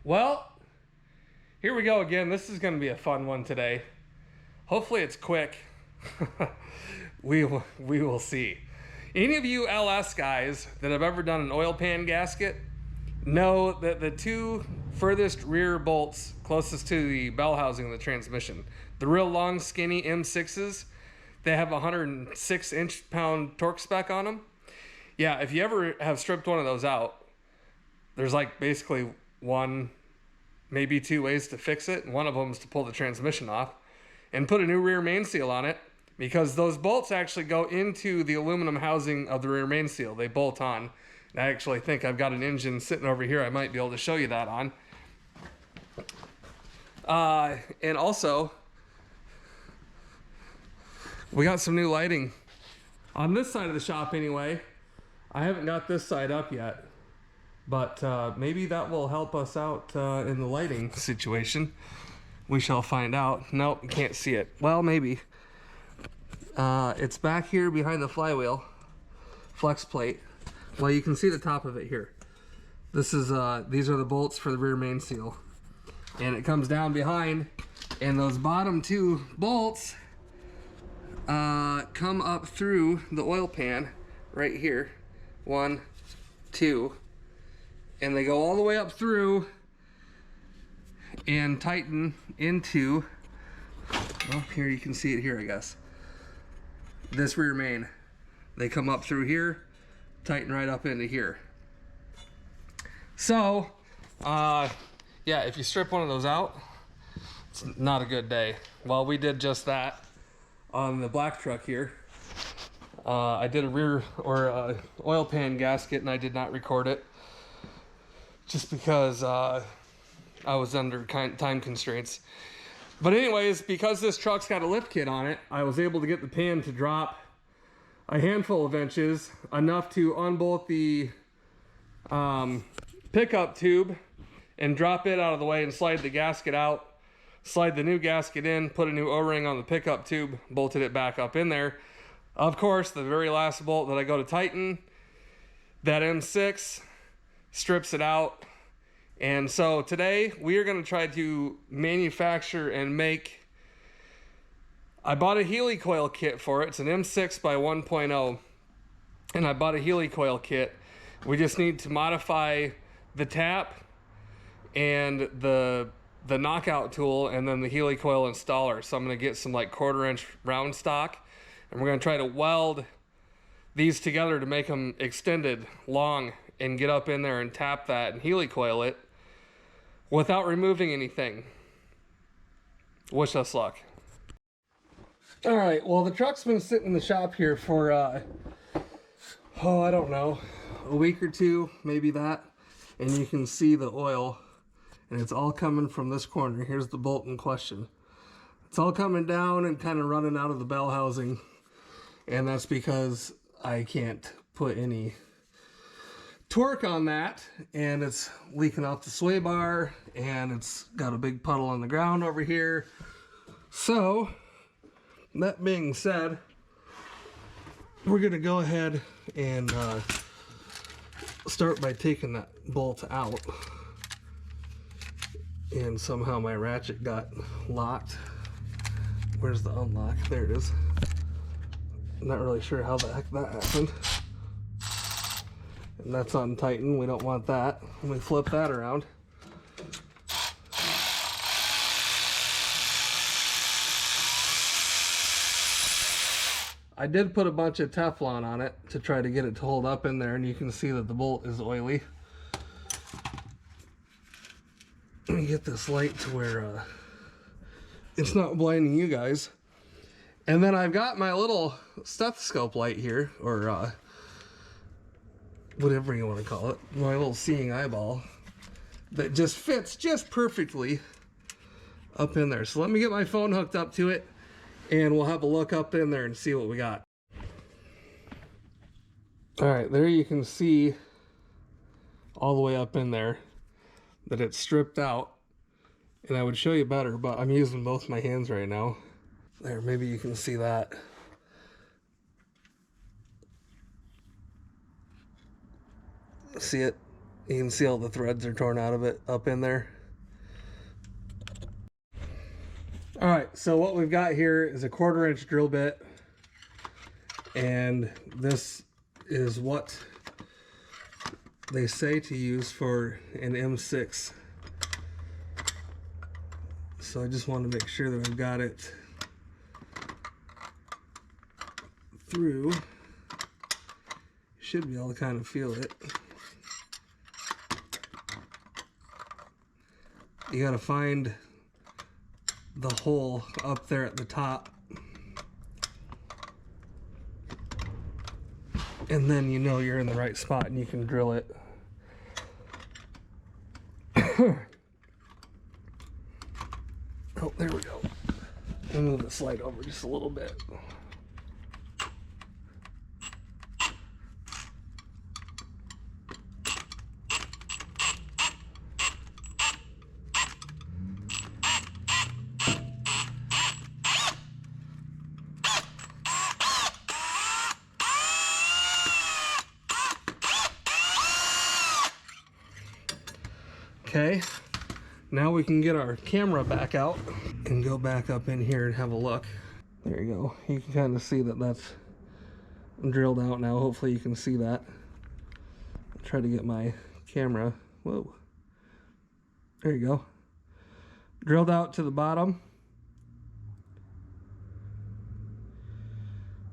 Well, here we go again. This is going to be a fun one today. Hopefully it's quick. we will see. Any of you LS guys that have ever done an oil pan gasket know that the two furthest rear bolts closest to the bell housing of the transmission, the real long skinny M6s, they have 106 inch-pound torque spec on them. Yeah, if you ever have stripped one of those out, there's like basically one, maybe two ways to fix it. And one of them is to pull the transmission off and put a new rear main seal on it, because those bolts actually go into the aluminum housing of the rear main seal. They bolt on. And I actually think I've got an engine sitting over here I might be able to show you that on. And also, we got some new lighting on this side of the shop anyway. I haven't got this side up yet, but maybe that will help us out in the lighting situation. We shall find out. Nope, you can't see it. Well, maybe. It's back here behind the flywheel flex plate. Well, you can see the top of it here. This is these are the bolts for the rear main seal, and it comes down behind, and those bottom two bolts come up through the oil pan right here. 1, 2, and they go all the way up through and tighten into, well, here you can see it here, I guess, this rear main. They come up through here, tighten right up into here. So yeah, if you strip one of those out, it's not a good day. Well, we did just that on the black truck here. I did a rear or oil pan gasket, and I did not record it just because I was under time constraints. But anyways, because this truck's got a lift kit on it, I was able to get the pan to drop a handful of inches, enough to unbolt the pickup tube and drop it out of the way and slide the gasket out, slide the new gasket in, put a new O-ring on the pickup tube, bolted it back up in there. Of course, the very last bolt that I go to tighten, that M6 strips it out. And so today we are going to try to manufacture and make, I bought a helicoil kit for it. It's an M6 by 1.0, and I bought a helicoil kit. We just need to modify the tap and the knockout tool, and then the helicoil installer. So I'm going to get some like 1/4 inch round stock, and we're going to try to weld these together to make them extended long and get up in there and tap that and helicoil it without removing anything. Wish us luck. All right, well, the truck's been sitting in the shop here for, oh, I don't know, a week or two, maybe that. And you can see the oil, and it's all coming from this corner. Here's the bolt in question. It's all coming down and kind of running out of the bell housing. And that's because I can't put any torque on that, and it's leaking off the sway bar, and it's got a big puddle on the ground over here. So that being said, we're gonna go ahead and start by taking that bolt out. And somehow my ratchet got locked. Where's the unlock? There it is. I'm not really sure how the heck that happened. And that's untightened. We don't want that. Let me flip that around. I did put a bunch of Teflon on it to try to get it to hold up in there, and you can see that the bolt is oily. Let me get this light to where it's not blinding you guys. And then I've got my little stethoscope light here, or whatever you want to call it, my little seeing eyeball, that just fits just perfectly up in there. So let me get my phone hooked up to it, and we'll have a look up in there and see what we got. All right, there you can see all the way up in there that it's stripped out. And I would show you better, but I'm using both my hands right now. There, maybe you can see that. See it? You can see all the threads are torn out of it up in there. All right, so what we've got here is a 1/4 inch drill bit, and this is what they say to use for an M6. So I just want to make sure that I've got it through. Should be able to kind of feel it. You got to find the hole up there at the top, and then you know you're in the right spot and you can drill it. Oh, there we go. I'll move the slide over just a little bit. Okay, now we can get our camera back out and go back up in here and have a look. There you go. You can kind of see that that's drilled out now. Hopefully you can see that. I'll try to get my camera. Whoa. There you go. Drilled out to the bottom.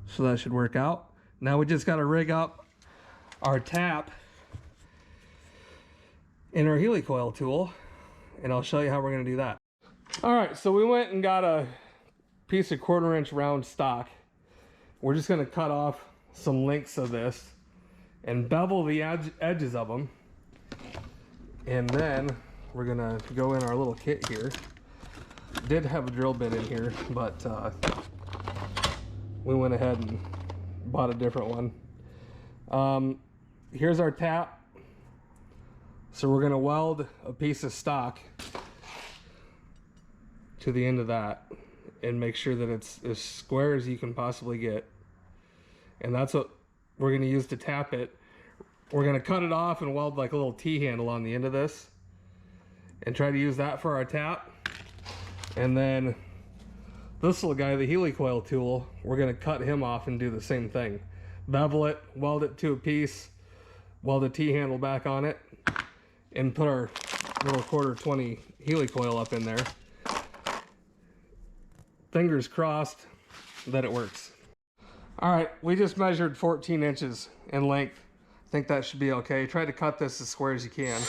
So that should work out. Now we just got to rig up our tap in our helicoil tool, and I'll show you how we're going to do that. All right, so we went and got a piece of 1/4 inch round stock. We're just going to cut off some lengths of this and bevel the edges of them, and then we're going to go in our little kit here. Did have a drill bit in here, but we went ahead and bought a different one. Here's our tap. So we're going to weld a piece of stock to the end of that and make sure that it's as square as you can possibly get. And that's what we're going to use to tap it. We're going to cut it off and weld like a little T-handle on the end of this and try to use that for our tap. And then this little guy, the helicoil tool, we're going to cut him off and do the same thing. Bevel it, weld it to a piece, weld a T-handle back on it, and put our little 1/4-20 helicoil up in there. Fingers crossed that it works. All right, we just measured 14 inches in length. I think that should be okay. Try to cut this as square as you can.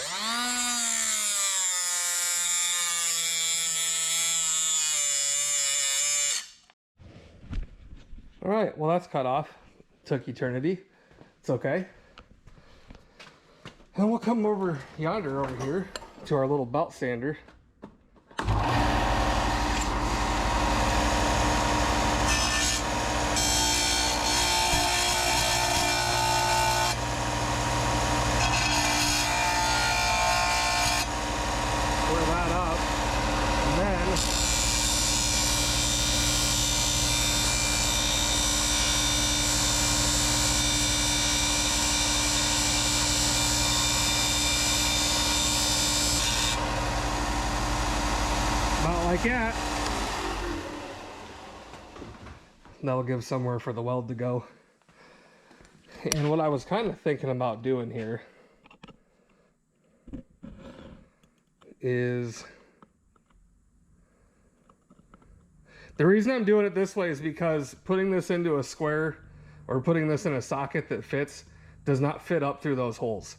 All right, well that's cut off. Took eternity. It's okay. And we'll come over yonder over here to our little belt sander. Square that up, and then about like that. That'll give somewhere for the weld to go. And what I was kind of thinking about doing here is, the reason I'm doing it this way is because putting this into a square or putting this in a socket that fits does not fit up through those holes.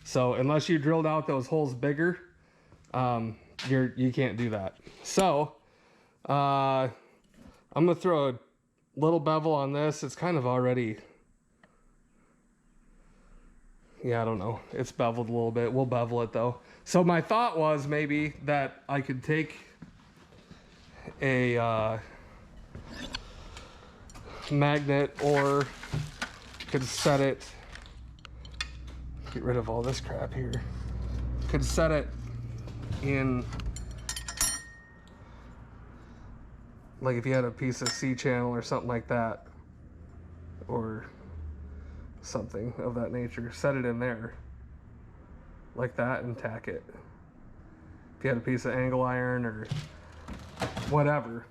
So unless you drilled out those holes bigger, you can't do that. So I'm gonna throw a little bevel on this. It's kind of already, yeah, I don't know, it's beveled a little bit. We'll bevel it though. So my thought was maybe that I could take a magnet, or could set it, get rid of all this crap here, could set it in, like if you had a piece of C-channel or something like that, or something of that nature, set it in there like that and tack it. If you had a piece of angle iron or whatever,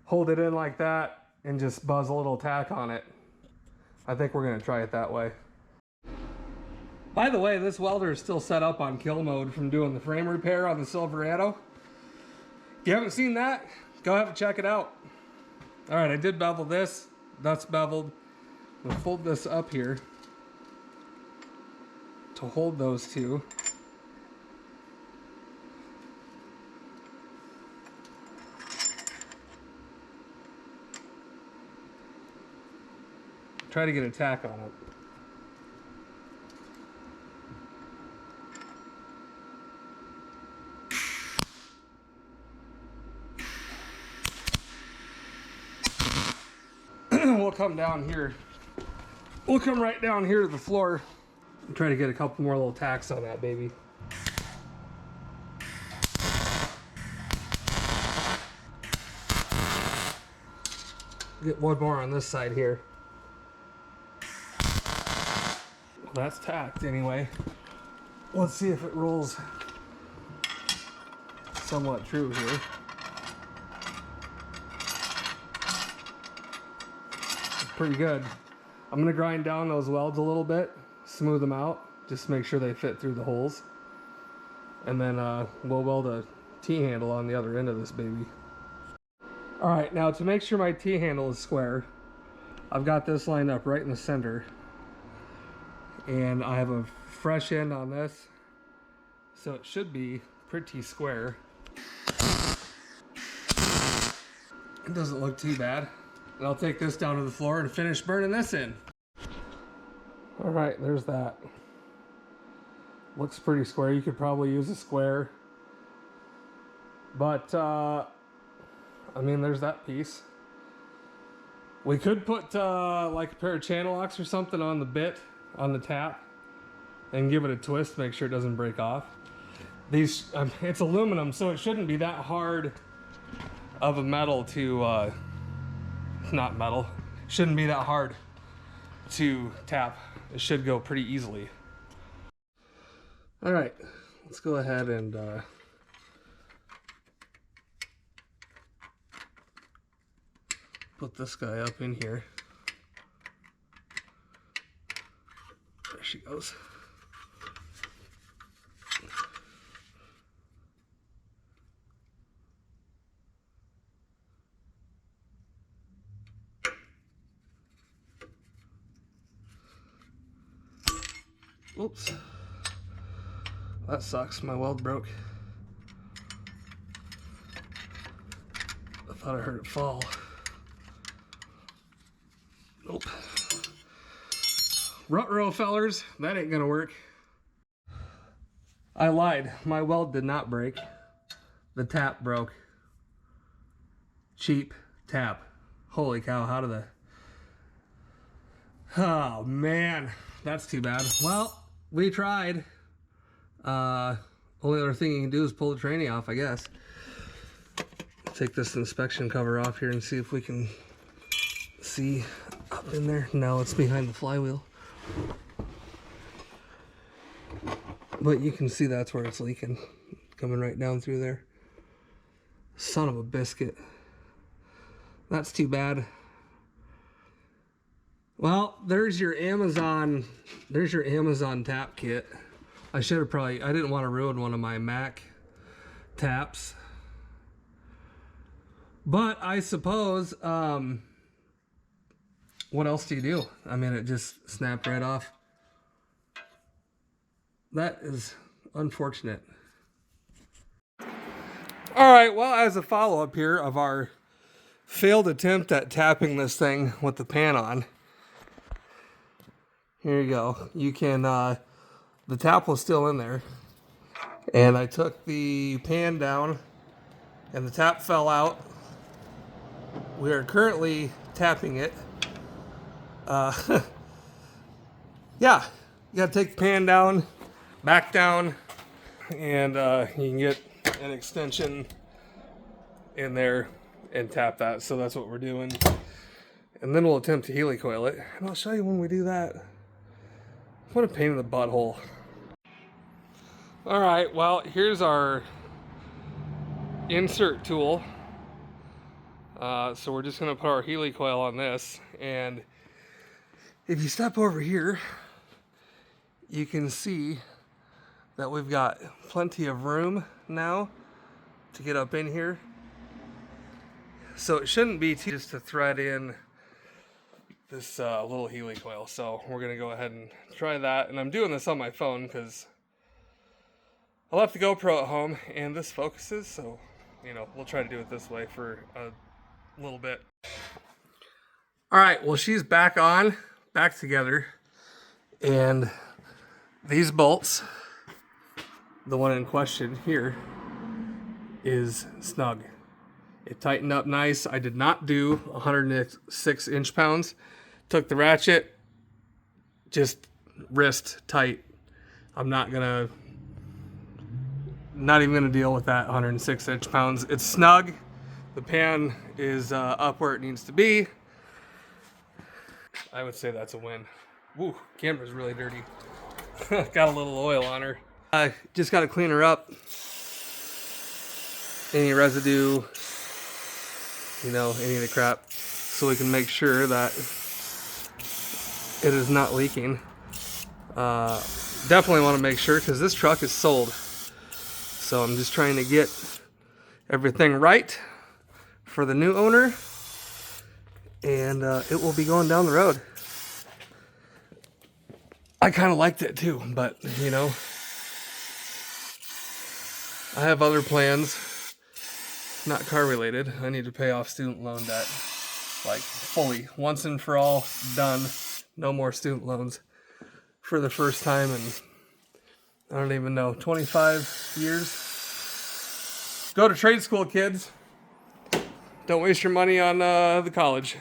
hold it in like that and just buzz a little tack on it. I think we're gonna try it that way. By the way, this welder is still set up on kill mode from doing the frame repair on the Silverado. If you haven't seen that, go have to check it out. All right, I did bevel this. That's beveled. We'll fold this up here to hold those two. Try to get a tack on it. We'll come down here. We'll come right down here to the floor and try to get a couple more little tacks on that baby. Get one more on this side here. Well, that's tacked anyway. Let's see if it rolls somewhat true here. Pretty good. I'm gonna grind down those welds a little bit, smooth them out, just make sure they fit through the holes. And then we'll weld a T-handle on the other end of this baby. All right, now to make sure my T-handle is square, I've got this lined up right in the center. And I have a fresh end on this, so it should be pretty square. It doesn't look too bad. And I'll take this down to the floor and finish burning this in. All right, there's that. Looks pretty square. You could probably use a square. But, I mean, there's that piece. We could put like a pair of channel locks or something on the bit, on the tap, and give it a twist, make sure it doesn't break off. These, it's aluminum, so it shouldn't be that hard of a metal to, not metal, shouldn't be that hard to tap. It should go pretty easily. All right, let's go ahead and put this guy up in here. There she goes. Oops. That sucks, my weld broke. I thought I heard it fall. Nope. Ruh-roh, fellers, that ain't gonna work. I lied, my weld did not break. The tap broke. Cheap tap. Holy cow, how did the... Oh man, that's too bad. Well, we tried. Only other thing you can do is pull the tranny off, I guess. Take this inspection cover off here and see if we can see up in there. No, it's behind the flywheel. But you can see that's where it's leaking. Coming right down through there. Son of a biscuit. That's too bad. Well, there's your Amazon tap kit. I should have I didn't want to ruin one of my Mac taps. But I suppose, what else do you do? I mean, it just snapped right off. That is unfortunate. All right, well, as a follow-up here of our failed attempt at tapping this thing with the pan on, here you go. You can, the tap was still in there. And I took the pan down and the tap fell out. We are currently tapping it. Yeah, you gotta take the pan down, back down, and you can get an extension in there and tap that. So that's what we're doing. And then we'll attempt to helicoil it. And I'll show you when we do that. What a pain in the butthole. All right, well, here's our insert tool. So we're just gonna put our Healy coil on this, and if you step over here, you can see that we've got plenty of room now to get up in here. So it shouldn't be too just to thread in this little Healy coil. So we're gonna go ahead and try that. And I'm doing this on my phone because I left the GoPro at home and this focuses. So, you know, we'll try to do it this way for a little bit. All right, well, she's back on, back together. And these bolts, the one in question here, is snug. It tightened up nice. I did not do 106 inch-pounds. Took the ratchet, just wrist tight. I'm not even gonna deal with that 106 inch-pounds. It's snug. The pan is up where it needs to be. I would say that's a win. Woo, camera's really dirty. Got a little oil on her. Just gotta clean her up. Any residue, you know, any of the crap, so we can make sure that it is not leaking. Definitely want to make sure because this truck is sold. So I'm just trying to get everything right for the new owner, and it will be going down the road. I kind of liked it too, but you know, I have other plans, not car related. I need to pay off student loan debt, like fully, once and for all, done. No more student loans for the first time in, I don't even know, 25 years. Go to trade school, kids. Don't waste your money on the college.